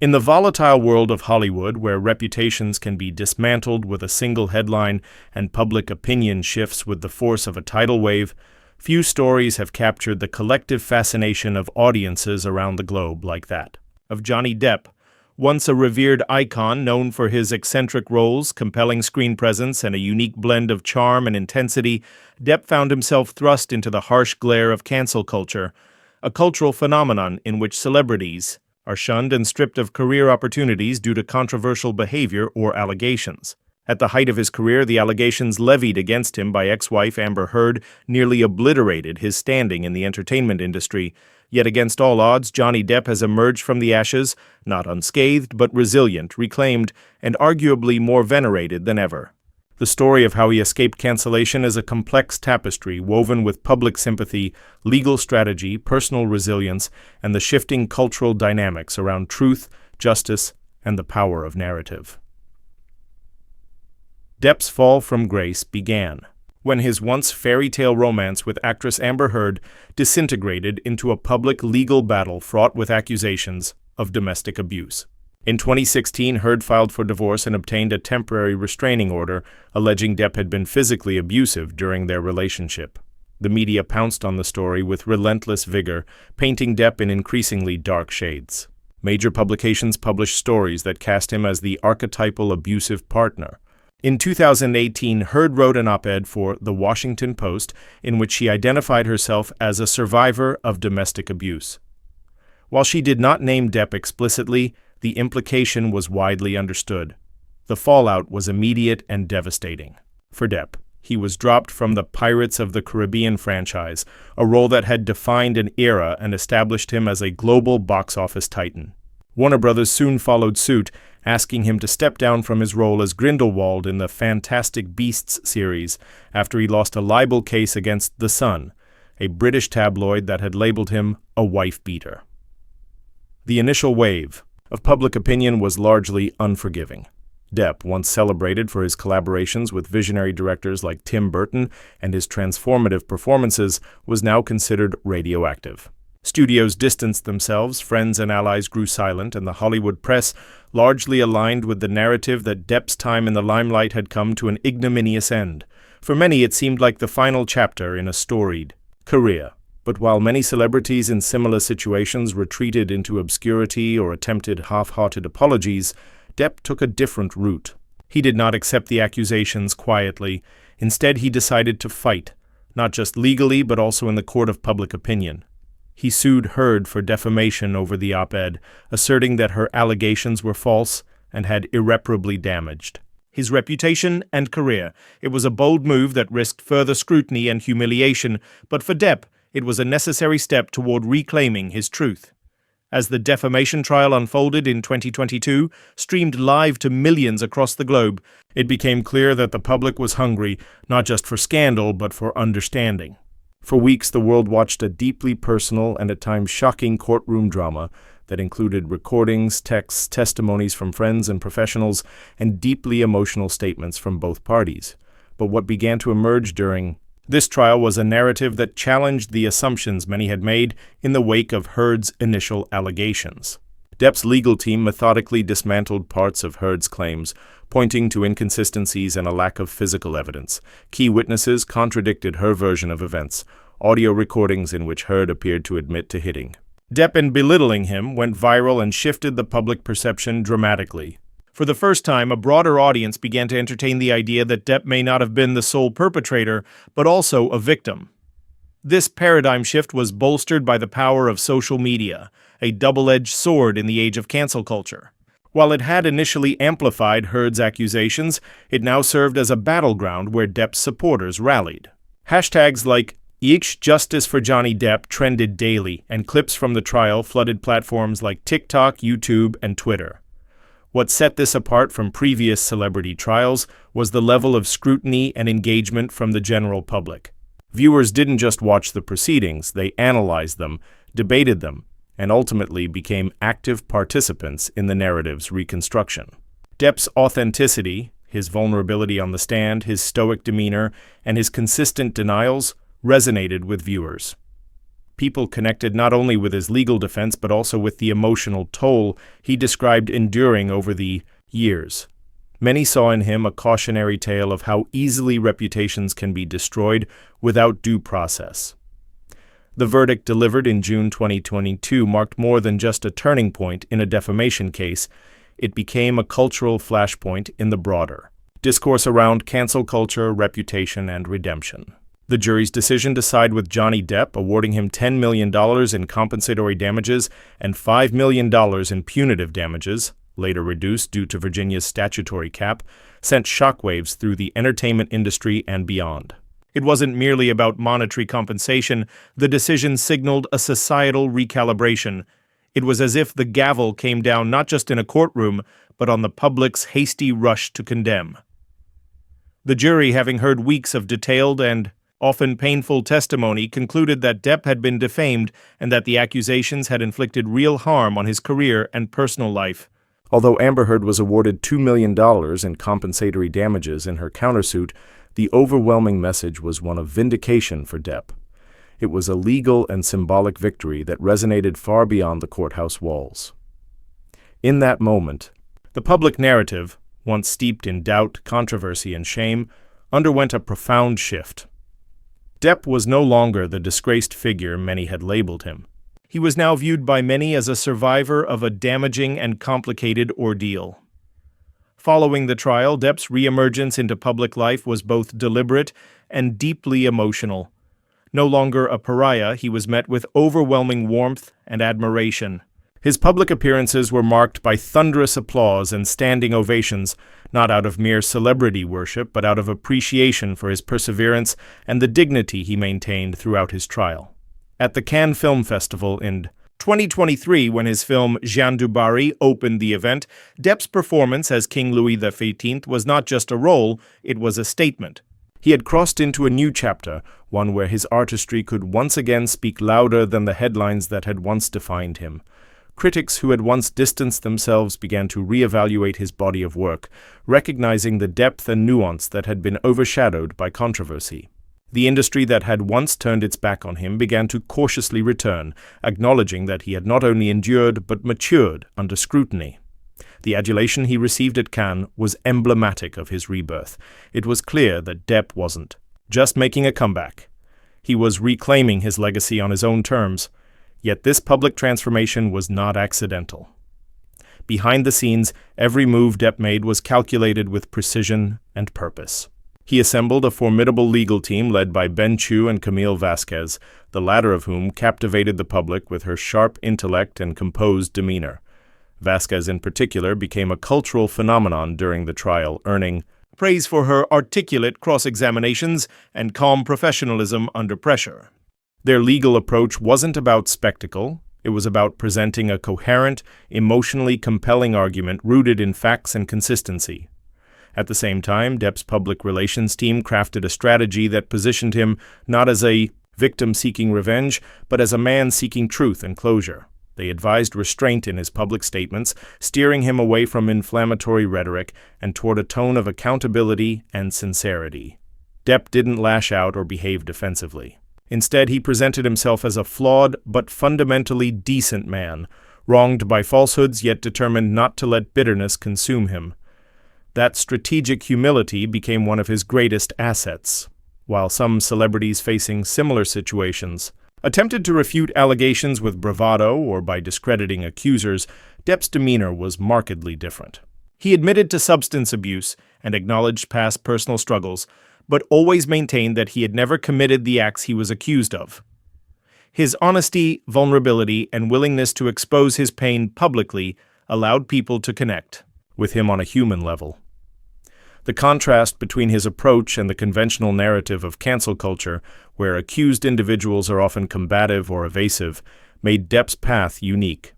In the volatile world of Hollywood, where reputations can be dismantled with a single headline and public opinion shifts with the force of a tidal wave, few stories have captured the collective fascination of audiences around the globe like that of Johnny Depp. Once a revered icon known for his eccentric roles, compelling screen presence, and a unique blend of charm and intensity, Depp found himself thrust into the harsh glare of cancel culture, a cultural phenomenon in which celebrities are shunned and stripped of career opportunities due to controversial behavior or allegations. At the height of his career, the allegations levied against him by ex-wife Amber Heard nearly obliterated his standing in the entertainment industry. Yet against all odds, Johnny Depp has emerged from the ashes, not unscathed but resilient, reclaimed, and arguably more venerated than ever. The story of how he escaped cancellation is a complex tapestry woven with public sympathy, legal strategy, personal resilience, and the shifting cultural dynamics around truth, justice, and the power of narrative. Depp's fall from grace began when his once fairy tale romance with actress Amber Heard disintegrated into a public legal battle fraught with accusations of domestic abuse. In 2016, Heard filed for divorce and obtained a temporary restraining order, alleging Depp had been physically abusive during their relationship. The media pounced on the story with relentless vigor, painting Depp in increasingly dark shades. Major publications published stories that cast him as the archetypal abusive partner. In 2018, Heard wrote an op-ed for The Washington Post in which she identified herself as a survivor of domestic abuse. While she did not name Depp explicitly, the implication was widely understood. The fallout was immediate and devastating. For Depp, he was dropped from the Pirates of the Caribbean franchise, a role that had defined an era and established him as a global box office titan. Warner Brothers soon followed suit, asking him to step down from his role as Grindelwald in the Fantastic Beasts series after he lost a libel case against The Sun, a British tabloid that had labeled him a wife-beater. The initial wave of public opinion was largely unforgiving. Depp, once celebrated for his collaborations with visionary directors like Tim Burton and his transformative performances, was now considered radioactive. Studios distanced themselves, friends and allies grew silent, and the Hollywood press largely aligned with the narrative that Depp's time in the limelight had come to an ignominious end. For many, it seemed like the final chapter in a storied career. But while many celebrities in similar situations retreated into obscurity or attempted half-hearted apologies, Depp took a different route. He did not accept the accusations quietly. Instead, he decided to fight, not just legally but also in the court of public opinion. He sued Heard for defamation over the op-ed, asserting that her allegations were false and had irreparably damaged his reputation and career. It was a bold move that risked further scrutiny and humiliation, but for Depp, it was a necessary step toward reclaiming his truth. As the defamation trial unfolded in 2022, streamed live to millions across the globe, it became clear that the public was hungry, not just for scandal, but for understanding. For weeks, the world watched a deeply personal and at times shocking courtroom drama that included recordings, texts, testimonies from friends and professionals, and deeply emotional statements from both parties. But what began to emerge during this trial was a narrative that challenged the assumptions many had made in the wake of Heard's initial allegations. Depp's legal team methodically dismantled parts of Heard's claims, pointing to inconsistencies and a lack of physical evidence. Key witnesses contradicted her version of events, audio recordings in which Heard appeared to admit to hitting Depp and belittling him went viral and shifted the public perception dramatically. For the first time, a broader audience began to entertain the idea that Depp may not have been the sole perpetrator, but also a victim. This paradigm shift was bolstered by the power of social media, a double-edged sword in the age of cancel culture. While it had initially amplified Heard's accusations, it now served as a battleground where Depp's supporters rallied. Hashtags like "Yeesh Justice for Johnny Depp" trended daily, and clips from the trial flooded platforms like TikTok, YouTube, and Twitter. What set this apart from previous celebrity trials was the level of scrutiny and engagement from the general public. Viewers didn't just watch the proceedings, they analyzed them, debated them, and ultimately became active participants in the narrative's reconstruction. Depp's authenticity, his vulnerability on the stand, his stoic demeanor, and his consistent denials resonated with viewers. People connected not only with his legal defense but also with the emotional toll he described enduring over the years. Many saw in him a cautionary tale of how easily reputations can be destroyed without due process. The verdict delivered in June 2022 marked more than just a turning point in a defamation case. It became a cultural flashpoint in the broader discourse around cancel culture, reputation, and redemption. The jury's decision to side with Johnny Depp, awarding him $10 million in compensatory damages and $5 million in punitive damages, later reduced due to Virginia's statutory cap, sent shockwaves through the entertainment industry and beyond. It wasn't merely about monetary compensation. The decision signaled a societal recalibration. It was as if the gavel came down not just in a courtroom, but on the public's hasty rush to condemn. The jury, having heard weeks of detailed and often painful testimony, concluded that Depp had been defamed and that the accusations had inflicted real harm on his career and personal life. Although Amber Heard was awarded $2 million in compensatory damages in her countersuit, the overwhelming message was one of vindication for Depp. It was a legal and symbolic victory that resonated far beyond the courthouse walls. In that moment, the public narrative, once steeped in doubt, controversy, and shame, underwent a profound shift. Depp was no longer the disgraced figure many had labeled him. He was now viewed by many as a survivor of a damaging and complicated ordeal. Following the trial, Depp's reemergence into public life was both deliberate and deeply emotional. No longer a pariah, he was met with overwhelming warmth and admiration. His public appearances were marked by thunderous applause and standing ovations, not out of mere celebrity worship, but out of appreciation for his perseverance and the dignity he maintained throughout his trial. At the Cannes Film Festival in 2023, when his film Jeanne du Barry opened the event, Depp's performance as King Louis XV was not just a role, it was a statement. He had crossed into a new chapter, one where his artistry could once again speak louder than the headlines that had once defined him. Critics who had once distanced themselves began to reevaluate his body of work, recognizing the depth and nuance that had been overshadowed by controversy. The industry that had once turned its back on him began to cautiously return, acknowledging that he had not only endured but matured under scrutiny. The adulation he received at Cannes was emblematic of his rebirth. It was clear that Depp wasn't just making a comeback. He was reclaiming his legacy on his own terms. Yet this public transformation was not accidental. Behind the scenes, every move Depp made was calculated with precision and purpose. He assembled a formidable legal team led by Ben Chu and Camille Vasquez, the latter of whom captivated the public with her sharp intellect and composed demeanor. Vasquez in particular became a cultural phenomenon during the trial, earning praise for her articulate cross-examinations and calm professionalism under pressure. Their legal approach wasn't about spectacle. It was about presenting a coherent, emotionally compelling argument rooted in facts and consistency. At the same time, Depp's public relations team crafted a strategy that positioned him not as a victim seeking revenge, but as a man seeking truth and closure. They advised restraint in his public statements, steering him away from inflammatory rhetoric and toward a tone of accountability and sincerity. Depp didn't lash out or behave defensively. Instead, he presented himself as a flawed but fundamentally decent man, wronged by falsehoods yet determined not to let bitterness consume him. That strategic humility became one of his greatest assets. While some celebrities facing similar situations attempted to refute allegations with bravado or by discrediting accusers, Depp's demeanor was markedly different. He admitted to substance abuse and acknowledged past personal struggles, but always maintained that he had never committed the acts he was accused of. His honesty, vulnerability, and willingness to expose his pain publicly allowed people to connect with him on a human level. The contrast between his approach and the conventional narrative of cancel culture, where accused individuals are often combative or evasive, made Depp's path unique.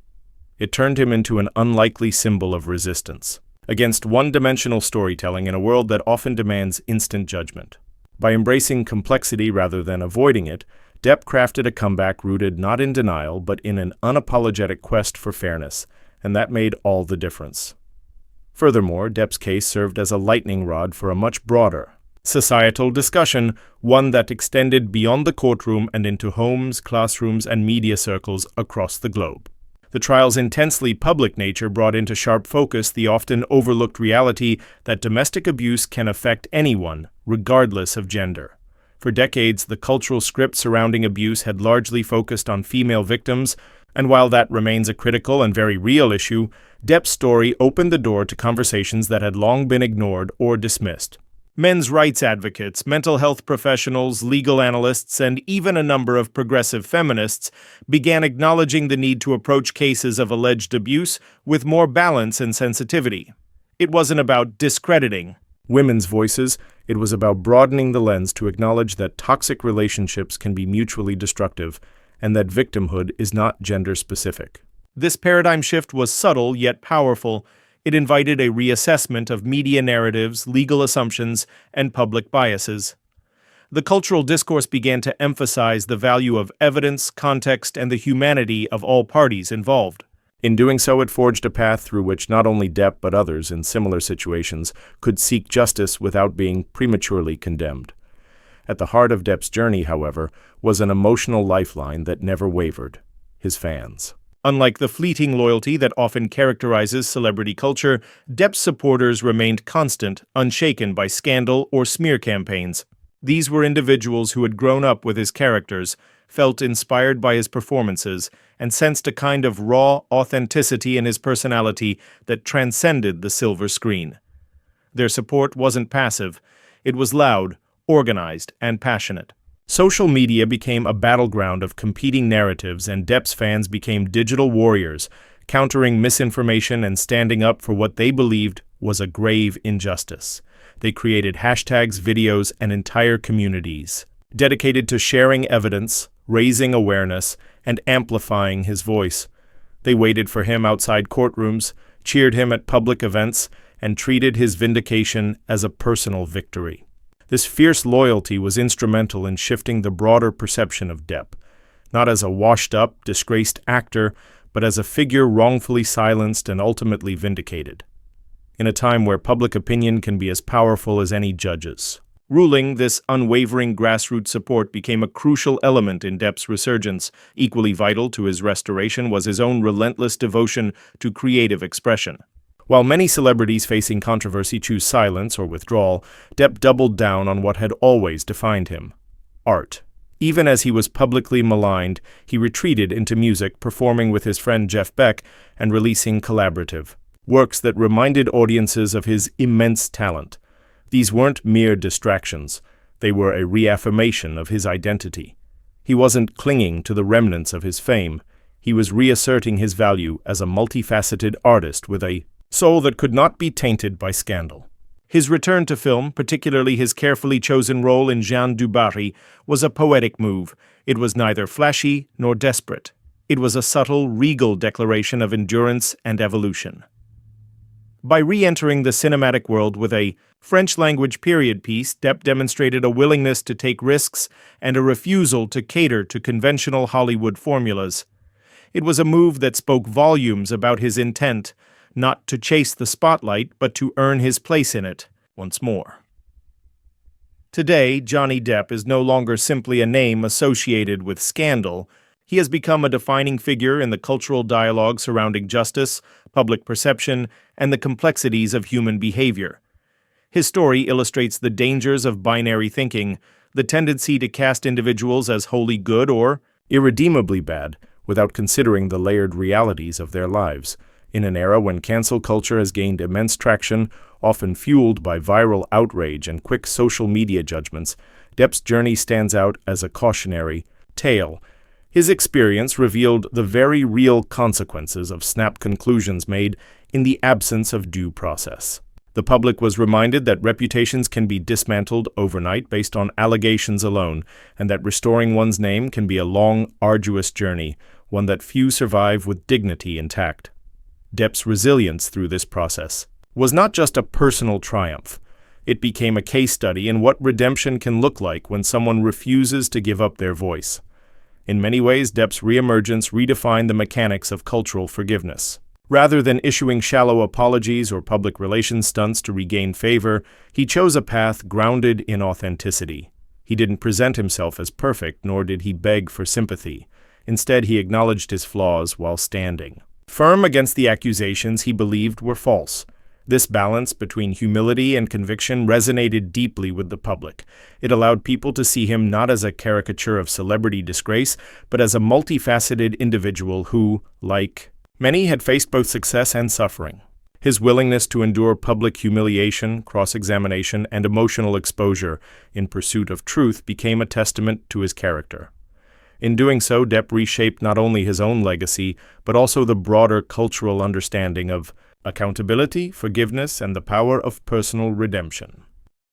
It turned him into an unlikely symbol of resistance against one-dimensional storytelling in a world that often demands instant judgment. By embracing complexity rather than avoiding it, Depp crafted a comeback rooted not in denial but in an unapologetic quest for fairness, and that made all the difference. Furthermore, Depp's case served as a lightning rod for a much broader, societal discussion, one that extended beyond the courtroom and into homes, classrooms, and media circles across the globe. The trial's intensely public nature brought into sharp focus the often overlooked reality that domestic abuse can affect anyone, regardless of gender. For decades, the cultural script surrounding abuse had largely focused on female victims, and while that remains a critical and very real issue, Depp's story opened the door to conversations that had long been ignored or dismissed. Men's rights advocates, mental health professionals, legal analysts, and even a number of progressive feminists began acknowledging the need to approach cases of alleged abuse with more balance and sensitivity. It wasn't about discrediting women's voices, it was about broadening the lens to acknowledge that toxic relationships can be mutually destructive and that victimhood is not gender-specific. This paradigm shift was subtle yet powerful. It invited a reassessment of media narratives, legal assumptions, and public biases. The cultural discourse began to emphasize the value of evidence, context, and the humanity of all parties involved. In doing so, it forged a path through which not only Depp but others in similar situations could seek justice without being prematurely condemned. At the heart of Depp's journey, however, was an emotional lifeline that never wavered: his fans. Unlike the fleeting loyalty that often characterizes celebrity culture, Depp's supporters remained constant, unshaken by scandal or smear campaigns. These were individuals who had grown up with his characters, felt inspired by his performances, and sensed a kind of raw authenticity in his personality that transcended the silver screen. Their support wasn't passive. It was loud, organized, and passionate. Social media became a battleground of competing narratives, and Depp's fans became digital warriors, countering misinformation and standing up for what they believed was a grave injustice. They created hashtags, videos, and entire communities dedicated to sharing evidence, raising awareness, and amplifying his voice. They waited for him outside courtrooms, cheered him at public events, and treated his vindication as a personal victory. This fierce loyalty was instrumental in shifting the broader perception of Depp, not as a washed-up, disgraced actor, but as a figure wrongfully silenced and ultimately vindicated. In a time where public opinion can be as powerful as any judge's ruling, this unwavering grassroots support became a crucial element in Depp's resurgence. Equally vital to his restoration was his own relentless devotion to creative expression. While many celebrities facing controversy choose silence or withdrawal, Depp doubled down on what had always defined him: art. Even as he was publicly maligned, he retreated into music, performing with his friend Jeff Beck and releasing collaborative works that reminded audiences of his immense talent. These weren't mere distractions. They were a reaffirmation of his identity. He wasn't clinging to the remnants of his fame. He was reasserting his value as a multifaceted artist with a soul that could not be tainted by scandal. His return to film, particularly his carefully chosen role in Jeanne du Barry, was a poetic move. It was neither flashy nor desperate. It was a subtle, regal declaration of endurance and evolution. By re-entering the cinematic world with a French-language period piece, Depp demonstrated a willingness to take risks and a refusal to cater to conventional Hollywood formulas. It was a move that spoke volumes about his intent, not to chase the spotlight, but to earn his place in it once more. Today, Johnny Depp is no longer simply a name associated with scandal. He has become a defining figure in the cultural dialogue surrounding justice, public perception, and the complexities of human behavior. His story illustrates the dangers of binary thinking, the tendency to cast individuals as wholly good or irredeemably bad, without considering the layered realities of their lives. In an era when cancel culture has gained immense traction, often fueled by viral outrage and quick social media judgments, Depp's journey stands out as a cautionary tale. His experience revealed the very real consequences of snap conclusions made in the absence of due process. The public was reminded that reputations can be dismantled overnight based on allegations alone, and that restoring one's name can be a long, arduous journey, one that few survive with dignity intact. Depp's resilience through this process was not just a personal triumph. It became a case study in what redemption can look like when someone refuses to give up their voice. In many ways, Depp's reemergence redefined the mechanics of cultural forgiveness. Rather than issuing shallow apologies or public relations stunts to regain favor, he chose a path grounded in authenticity. He didn't present himself as perfect, nor did he beg for sympathy. Instead, he acknowledged his flaws while standing firm against the accusations he believed were false. This balance between humility and conviction resonated deeply with the public. It allowed people to see him not as a caricature of celebrity disgrace, but as a multifaceted individual who, like many, had faced both success and suffering. His willingness to endure public humiliation, cross-examination, and emotional exposure in pursuit of truth became a testament to his character. In doing so, Depp reshaped not only his own legacy, but also the broader cultural understanding of accountability, forgiveness, and the power of personal redemption.